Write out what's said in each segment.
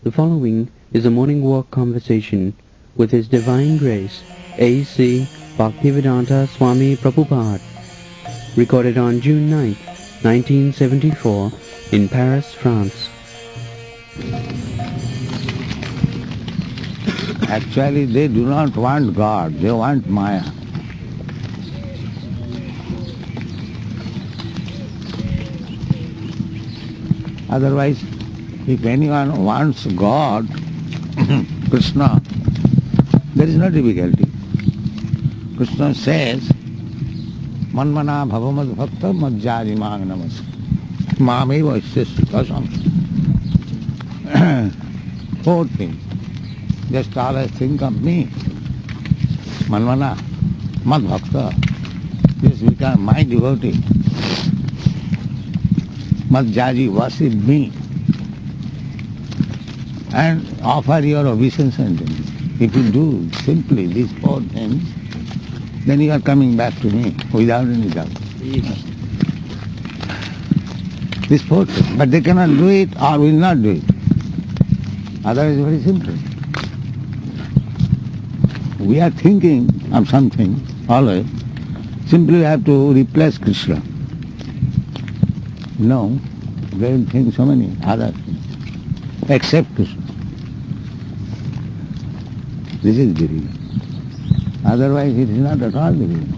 The following is a morning walk conversation with His Divine Grace, A.C. Bhaktivedanta Swami Prabhupada, recorded on June 9, 1974, in Paris, France. Actually, they do not want God, they want Maya. Otherwise, if anyone wants God, Krishna, there is no difficulty. Krishna says, Manmana bhavamad bhakta madhyari mang namas. Mame vaishyasya. Four things. Just always think of me. Manmana, mad bhakta. This become my devotee. Madhyaji, worship me. And offer your obeisance. If you do simply these four things, then you are coming back to me without any doubt. These four things. But they cannot do it or will not do it. Otherwise, very simple. We are thinking of something always. Simply we have to replace Krishna. No, they will think so many other things except Krishna. This is the reason. Otherwise it is not at all the reason.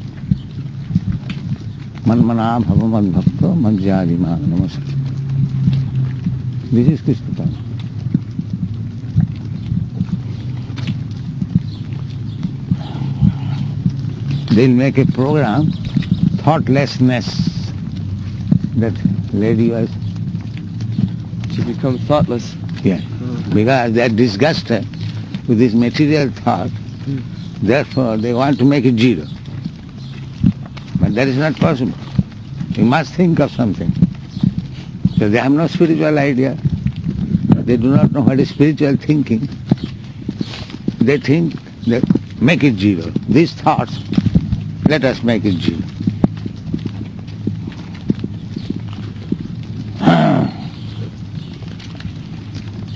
Manmana bhavamad bhakta madhyari mang namas. This is Krishna consciousness. They'll make a program, thoughtlessness. That lady was... She becomes thoughtless. Yeah, because they are disgusted with this material thought, therefore they want to make it zero. But that is not possible. You must think of something. So they have no spiritual idea. They do not know what is spiritual thinking. They think that make it zero. These thoughts, let us make it zero.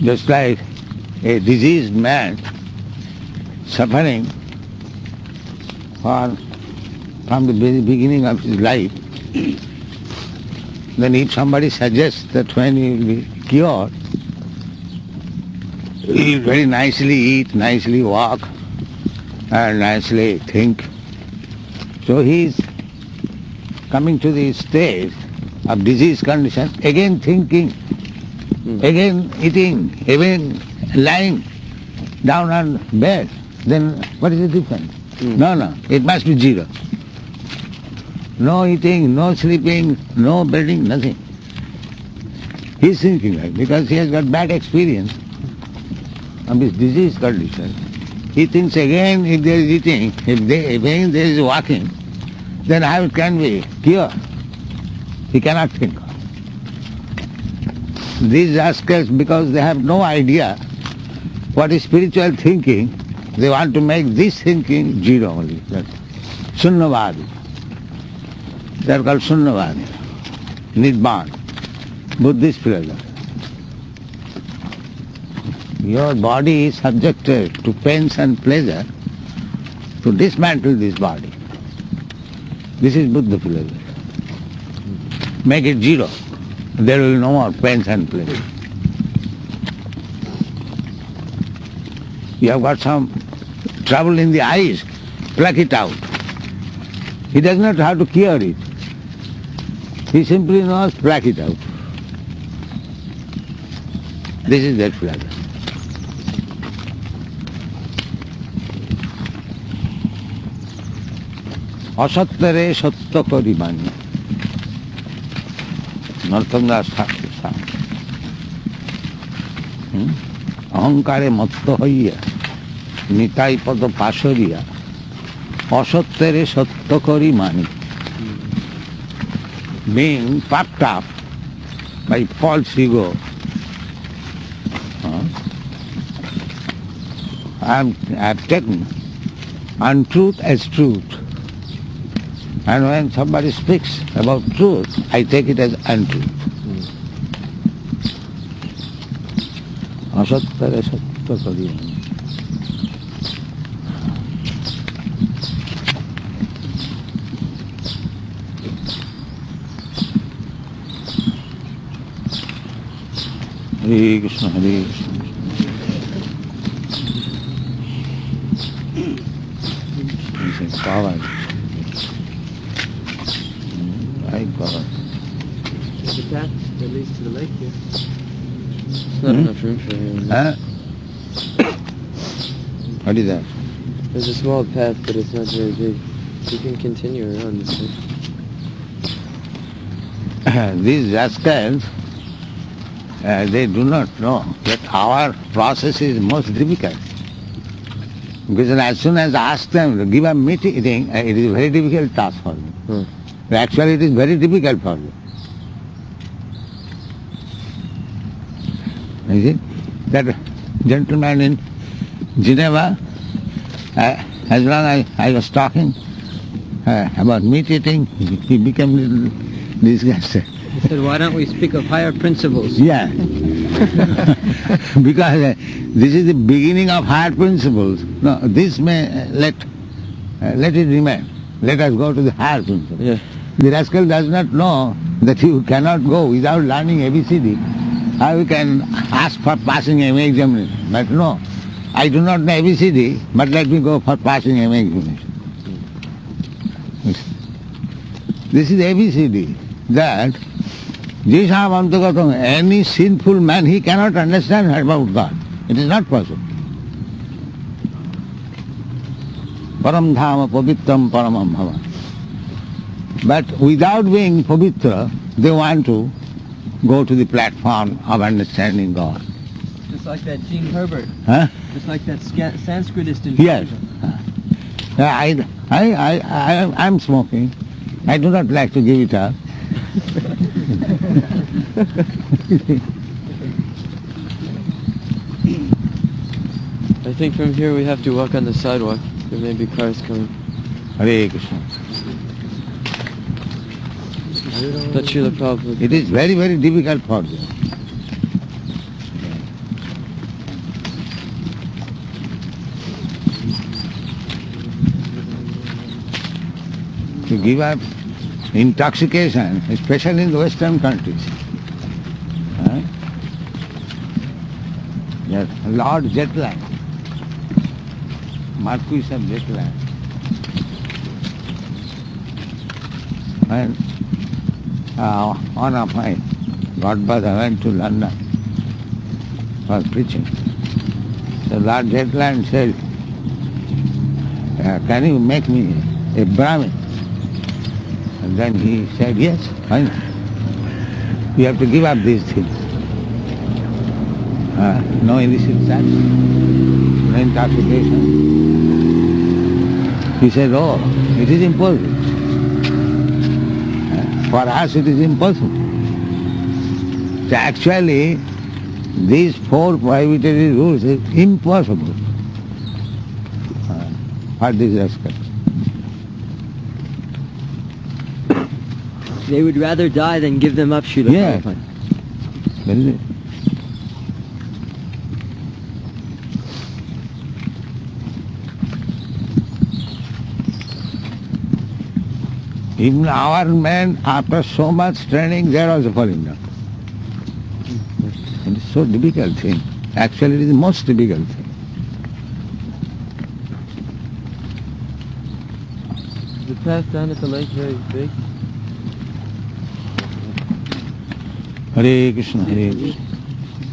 Just like a diseased man suffering from the very beginning of his life, then if somebody suggests that when he will be cured, he will very nicely eat, nicely walk, and nicely think. So he is coming to the stage of disease condition, again thinking, again eating, again lying down on bed. Then what is the difference? No, it must be zero. No eating, no sleeping, no bedding, nothing. He is thinking like, because he has got bad experience of this disease condition. He thinks again if there is eating, if again there is walking, then how it can be cured? He cannot think. These rascals, because they have no idea what is spiritual thinking, they want to make this thinking zero only. Sunnavadi. They are called Sunnavadi. Nirvan. Buddhist philosophy. Your body is subjected to pains and pleasure. To dismantle this body. This is Buddha philosophy. Make it zero. There will be no more pains and pleasure. You have got some trouble in the eyes, pluck it out. He does not have to cure it. He simply knows, pluck it out. This is that philosophy. Asattare sattva kari bani. Nartanga Saksa. Ahankare matto hoiya. Nitai pada pasoriya. Asattere sattva kari mani. Being puffed up by false ego, I have taken untruth as truth. And when somebody speaks about truth, I take it as untruth. असत्तर सत्य करिए. Hare Krishna, Hare Krishna. He said, power. Right power. There's a path that leads to the lake here. There's not enough room for you. Huh? What is that? There's a small path, but it's not very big. You can continue around this way. These rascals, they do not know that our process is most difficult. Because as soon as I ask them to give a meeting, it is a very difficult task for me. Actually, it is very difficult for me. You see, that gentleman in Geneva, as long as I was talking about meat eating, he became a little disgusted. He said, why don't we speak of higher principles? Yeah. Because this is the beginning of higher principles. No, this may let it remain. Let us go to the higher principles. Yeah. The rascal does not know that you cannot go without learning ABCD. How you can ask for passing MA examination? But no, I do not know ABCD, but let me go for passing MA examination. This is ABCD. That any sinful man, he cannot understand about God. It is not possible. Param dhama pavitram paramam bhava. But without being pavitra, they want to go to the platform of understanding God. Just like that Gene Herbert. Huh? Just like that Sanskritist in Yes. I'm smoking. I do not like to give it up. I think from here we have to walk on the sidewalk. There may be cars coming. Hare Krishna. But Srila Prabhupada. It is very, very difficult for them. To give up intoxication, especially in the Western countries. Yes, Lord jet lag. Marquis of jet lag. And one of my godbrother went to London for preaching. So Lord Jetland said, can you make me a Brahmin? And then he said, yes, why not? You have to give up these things. No illicit sex, no intoxication. He said, oh, it is impossible. For us it is impossible. So actually, these 4 prohibitory rules is impossible for these rascals. They would rather die than give them up, Srila Yes. Prabhupada. That is it. Even our men, after so much training, they are also falling down. It is so difficult thing. Actually, it is the most difficult thing. Is the path down at the lake very big? Hare Krishna, Hare Krishna.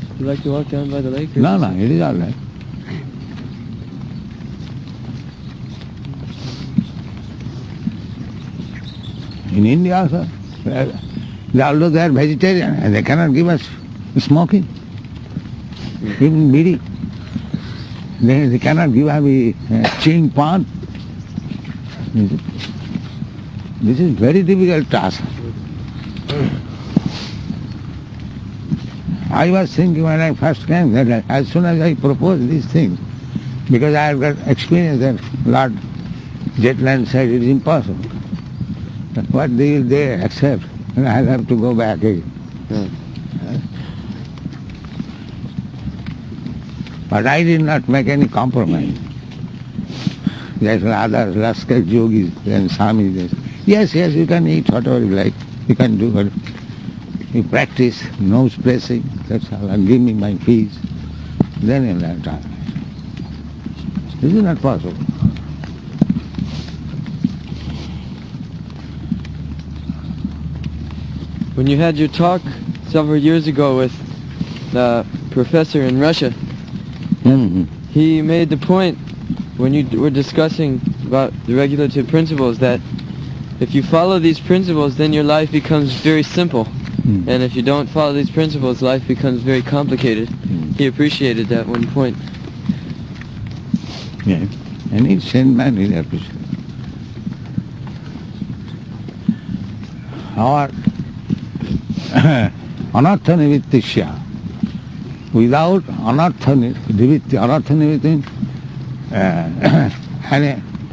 Would you like to walk down by the lake? No, no, it is all right. In India also, although they are vegetarian, and they cannot give us smoking, even bidi. They cannot give us chewing pan. This is very difficult task. I was thinking when I first came that as soon as I propose these things, because I have got experience that Lord Jetland said it is impossible. What will they accept? And I'll have to go back again. But I did not make any compromise. There's other rascal yogis and swamis. Yes, you can eat whatever you like. You can do what you practice, nose pressing, that's all, and give me my fees. Then you'll have time. This is not possible. When you had your talk several years ago with the professor in Russia, he made the point when you were discussing about the regulative principles that if you follow these principles, then your life becomes very simple. And if you don't follow these principles, life becomes very complicated. He appreciated that one point. Yeah. Any sane man will appreciate. Our anartha nivittisya. Without anartha nivittisya,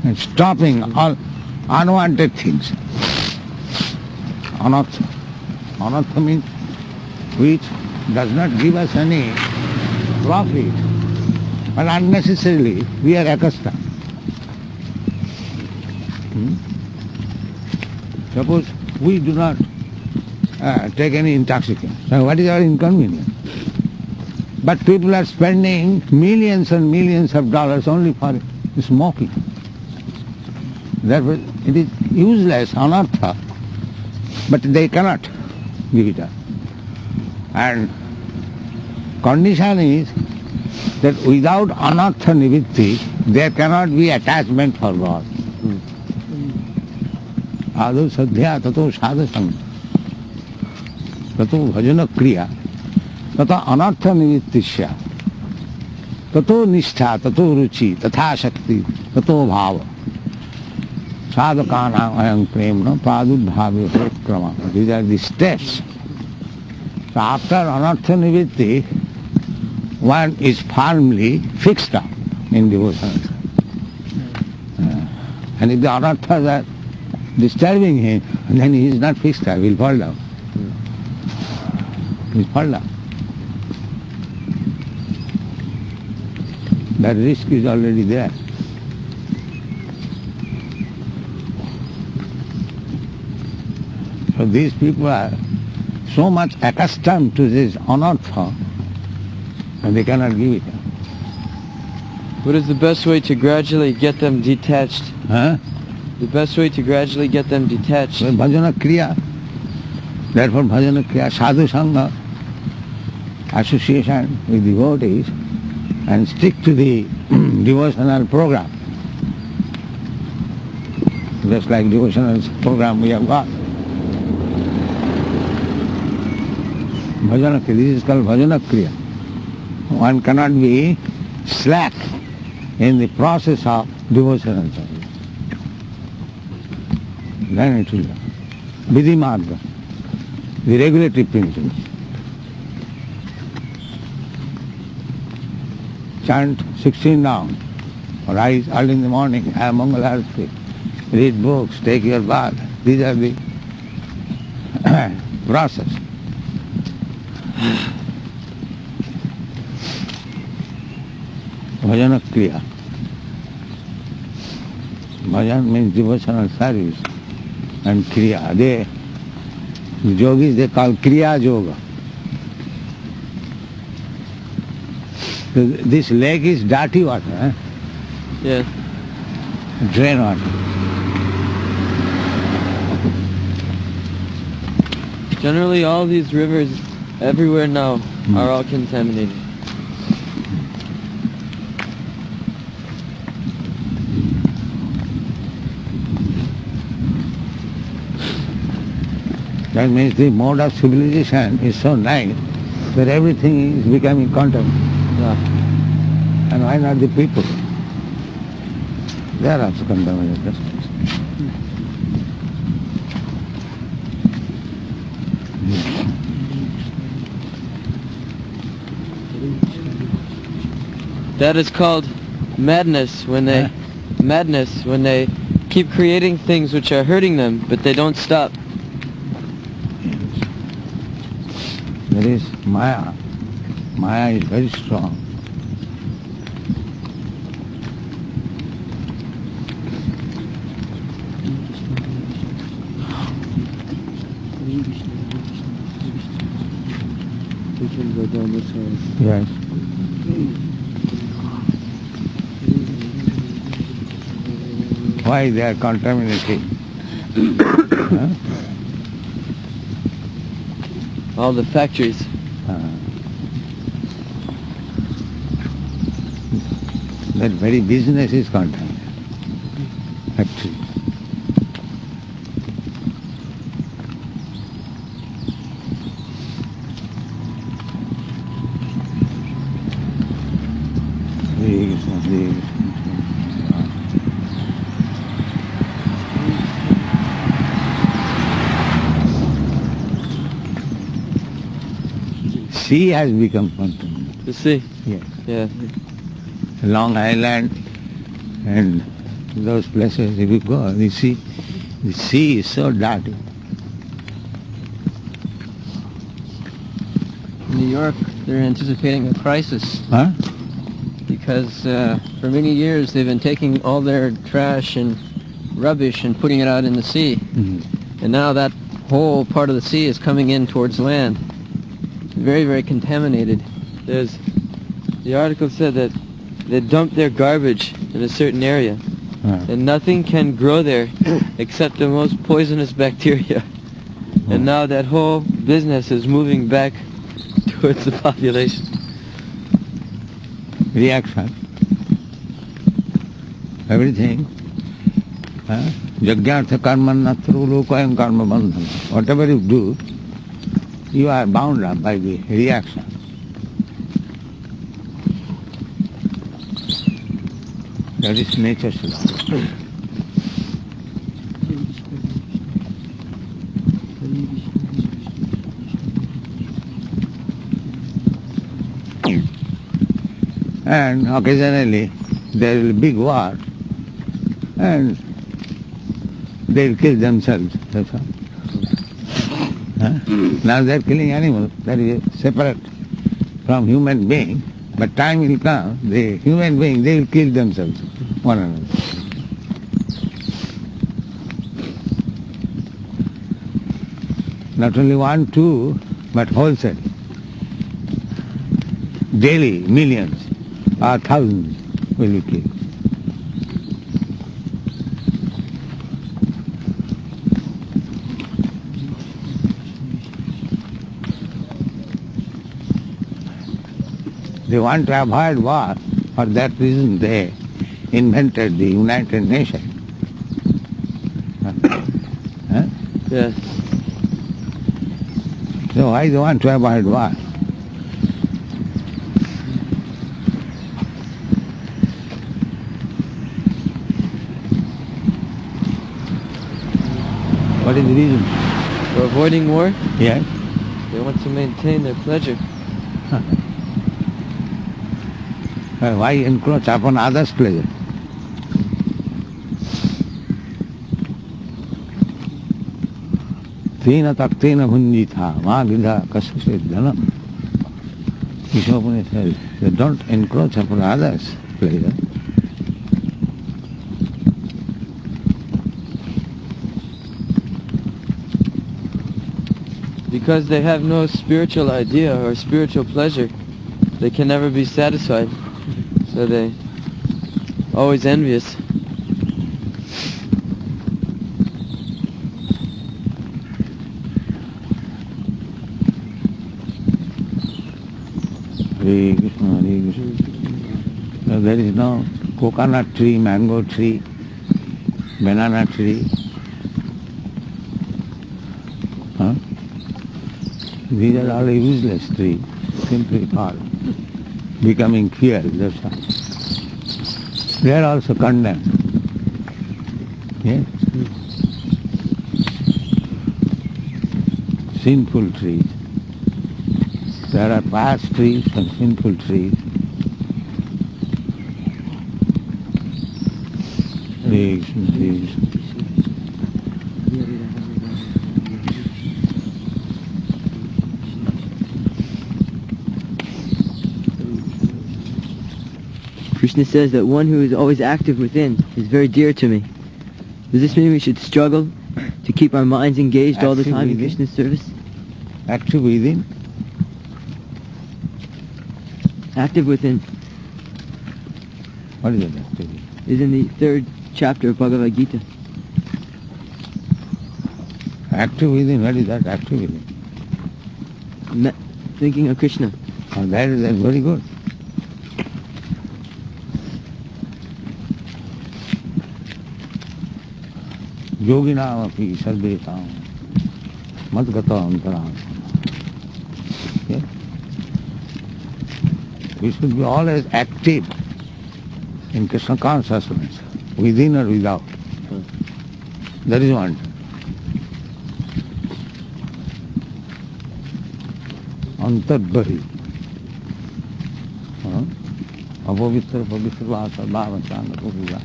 and stopping all unwanted things. Anartha means which does not give us any profit, but unnecessarily we are accustomed. Suppose we do not take any intoxicant. So what is our inconvenience? But people are spending millions and millions of dollars only for smoking. Therefore, it is useless, anartha, but they cannot give it up. And condition is that without anartha nivitti, there cannot be attachment for God. Ado sadhya tato sadhasanga, tato bhajana kriya, tato anartha nivittisya, tato nishtha, tato ruchi, tatha shakti, tato bhava. Sadhakanam ayam premna pradudbhavi krama. These are the steps. So after anartha nivitti, one is firmly fixed up in devotion. And if the anarthas are disturbing him, then he is not fixed up, he will fall down. He will fall down. That risk is already there. So these people are so much accustomed to this anartha, and they cannot give it. What is the best way to gradually get them detached? Huh? The best way to gradually get them detached? So bhajana kriya. Therefore bhajana kriya, sadhu sangha, association with devotees, and stick to the devotional program. Just like devotional program we have got. Bhajana kriya, this is called bhajana kriya. One cannot be slack in the process of devotional service. Then it will be vidhi marga, the regulatory principles. Chant 16 rounds, rise early in the morning, have Mangala Arati, read books, take your bath. These are the process. Bhajana kriya. Bhajan means devotional service, and kriya. The yogis they call kriya yoga. So this lake is dirty water, eh? Yes. Drain water. Generally all these rivers everywhere now are all contaminated. That means the mode of civilization is so nice that everything is becoming contaminated. Yeah. And why not the people? They are also contaminated. That is called madness when they keep creating things which are hurting them, but they don't stop. There is Maya. Maya is very strong. go down this way. Yes. Why they are contaminating? Huh? All the factories. That very business is contaminated. Factory. Sea has become contaminated. The sea? Yes. Yeah. Long Island and those places, if you go, you see, the sea is so dirty. New York, they're anticipating a crisis Huh? because for many years they've been taking all their trash and rubbish and putting it out in the sea. And now that whole part of the sea is coming in towards land. Very, very contaminated. The article said that they dump their garbage in a certain area, and nothing can grow there except the most poisonous bacteria. And now that whole business is moving back towards the population. Reaction. Everything. Jagyartha karmanatru lokayam karma bandhana. Whatever you do, you are bound up by the reaction. That is nature's law. And occasionally there will be big war and they will kill themselves. That's all. Now they are killing animals. That is separate from human being. But time will come, the human being, they will kill themselves, one another. Not only one, two, but wholesale. Daily, millions or thousands will be killed. They want to avoid war. For that reason they invented the United Nations. Yes. So why they want to avoid war? What is the reason? For avoiding war? Yes. They want to maintain their pleasure. Why encroach upon others' pleasure? Tena taktena bhunjitha ma gidha kasase dhanam. Vishwapuni says, don't encroach upon others' pleasure. Because they have no spiritual idea or spiritual pleasure, they can never be satisfied. So they always envious. Hare Krishna, Hare Krishna. So there is no coconut tree, mango tree, banana tree. These are all useless trees, simply all becoming fear, that's all. They are also condemned. Yes? Sinful trees. There are pious trees and sinful trees. Hare Krishna, Hare Krishna. Krishna says that one who is always active within is very dear to me. Does this mean we should struggle to keep our minds engaged all the time in Krishna's service? Active within? Active within What is that active? is in the 3rd chapter of Bhagavad Gita. Active within, what is that active within? Thinking of Krishna. Oh, that is very good. Yoginam api sarvetam madgata antaram. Okay? We should be always active in Krishna consciousness, within or without. That is one. Antarbari. Apavitra pavitra vasa bhava changa pavitra.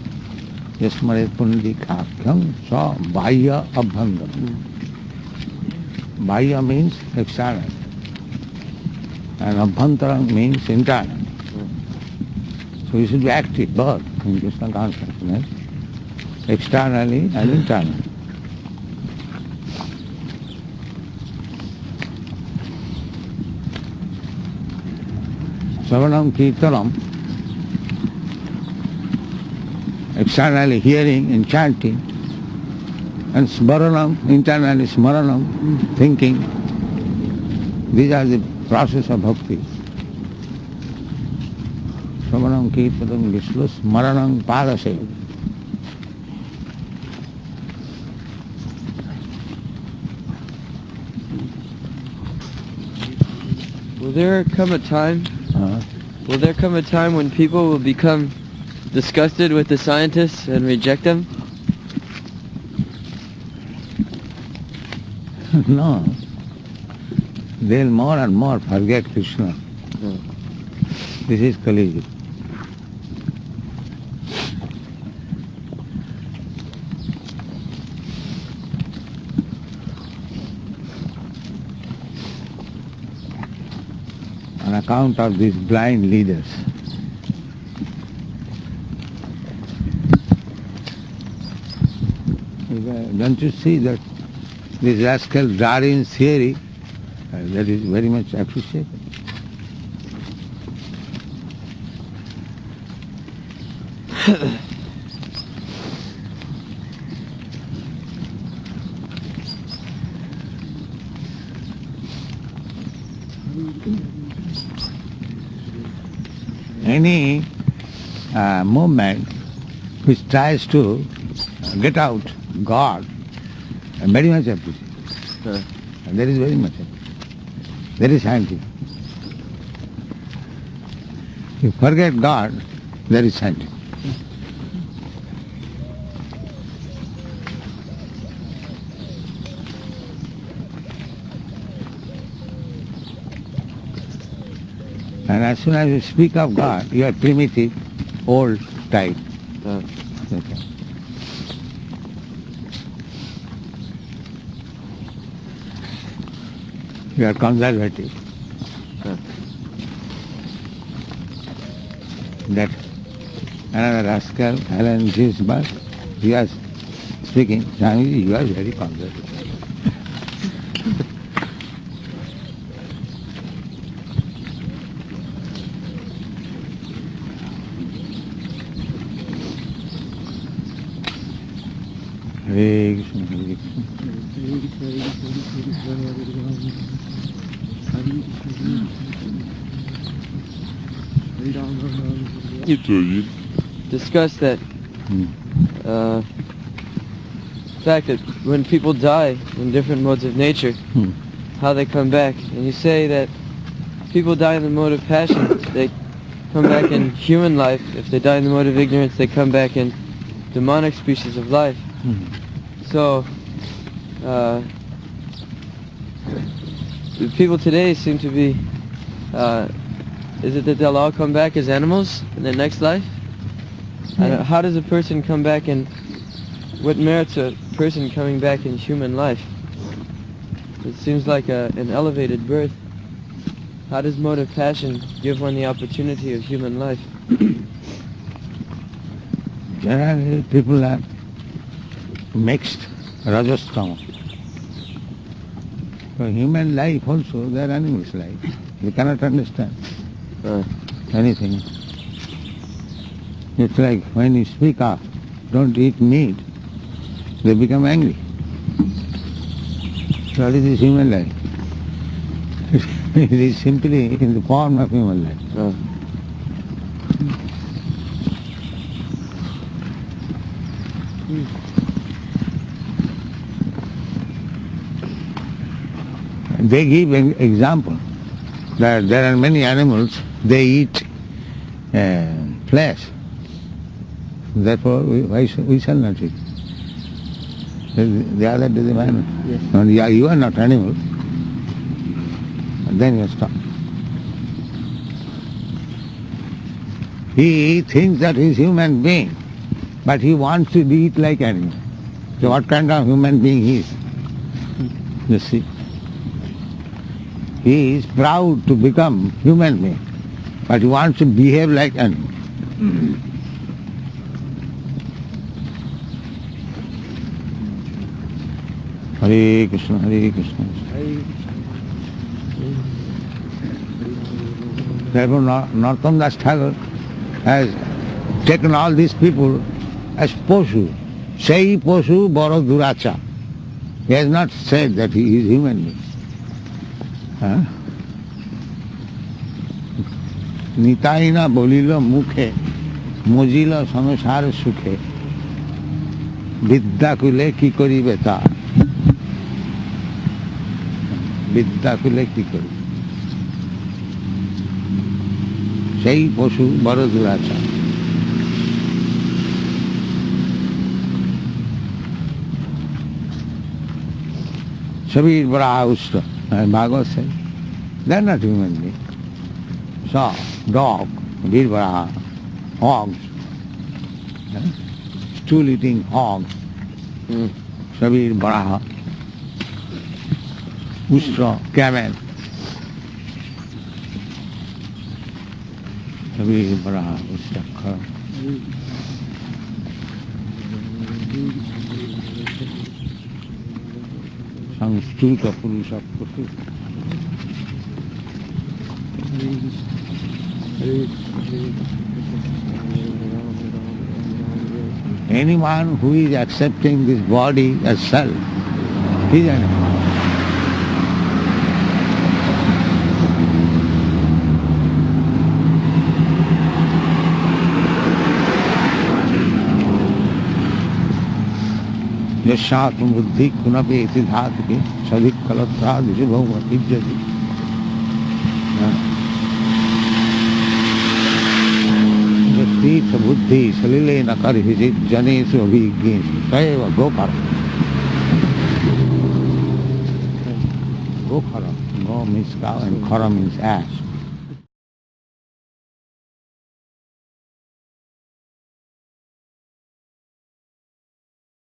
Yasmaret pundikakhyam sa bhaya abhandam. Bhaya means external. And abhantaram means internal. So you should be active both in Krishna consciousness, externally and internally. Savanam Kirtanam, externally hearing and chanting, and Smaranam, internally Smaranam, thinking. These are the process of bhakti. Savanam Kirtanam Vishlu Smaranam Padase. Will there come a time when people will become disgusted with the scientists and reject them? No. They'll more and more forget Krishna. This is Kali Yuga. On account of these blind leaders. Don't you see that this rascal Darwin's theory, that is very much appreciated. Any movement which tries to get out God, very much appreciated. And that is very much appreciated. Very scientific. You forget God, that is scientific. And as soon as you speak of God, you are primitive, old type. Okay. You are conservative. That another rascal, Alan Gisbert, he was speaking, Swamiji, you are very conservative. Hare Krishna, Hare You discuss that fact that when people die in different modes of nature, how they come back. And you say that people die in the mode of passion, they come back in human life. If they die in the mode of ignorance, they come back in demonic species of life. So, people today seem to be, is it that they'll all come back as animals in their next life? How does a person come back and what merits a person coming back in human life? It seems like an elevated birth. How does mode of passion give one the opportunity of human life? Generally, people are mixed, rajas tama. For human life also, they are animals' life. They cannot understand. anything. It's like when you speak up, don't eat meat, they become angry. What is this human life? It is simply in the form of human life. They give an example that there are many animals, they eat flesh. Therefore, we shall not eat. The other doesn't matter. Yes. And you are not animal. And then you stop. He thinks that he is human being, but he wants to eat like animal. So what kind of human being he is? You see? He is proud to become human being, but he wants to behave like animal. Hare Krishna, Hare Krishna. Therefore, Narottam Das Thakur has taken all these people as poshu. Sei poshu boro duracha. He has not said that he is human being. নিতাইনা বলিল মুখে মজিল সংসার সুখে বিদ্যাকুলে কি করিবে তা বিদ্যাকুলে কি করিবে সেই পশু বড় দুরাচার Shabir Baraha Ushta, Bhagavad says, they are not human beings. So, dog, Birbaraha, hogs, stool-eating hogs, Shabir Baraha, Ushta, camel, Shabir Baraha, Ushta, Khara. Sanskruta Purusha Putu. Anyone who is accepting this body as self, he is an animal. यशात्म बुद्धि कुनपे इति धातु के सधिक कलत्रा दिशे भगवत इज्जति तीर्थ बुद्धि सलिले न कर हिजित जनेषु अभिज्ञेषु तयेव Gokar गोखर, go means cow and khara means ass.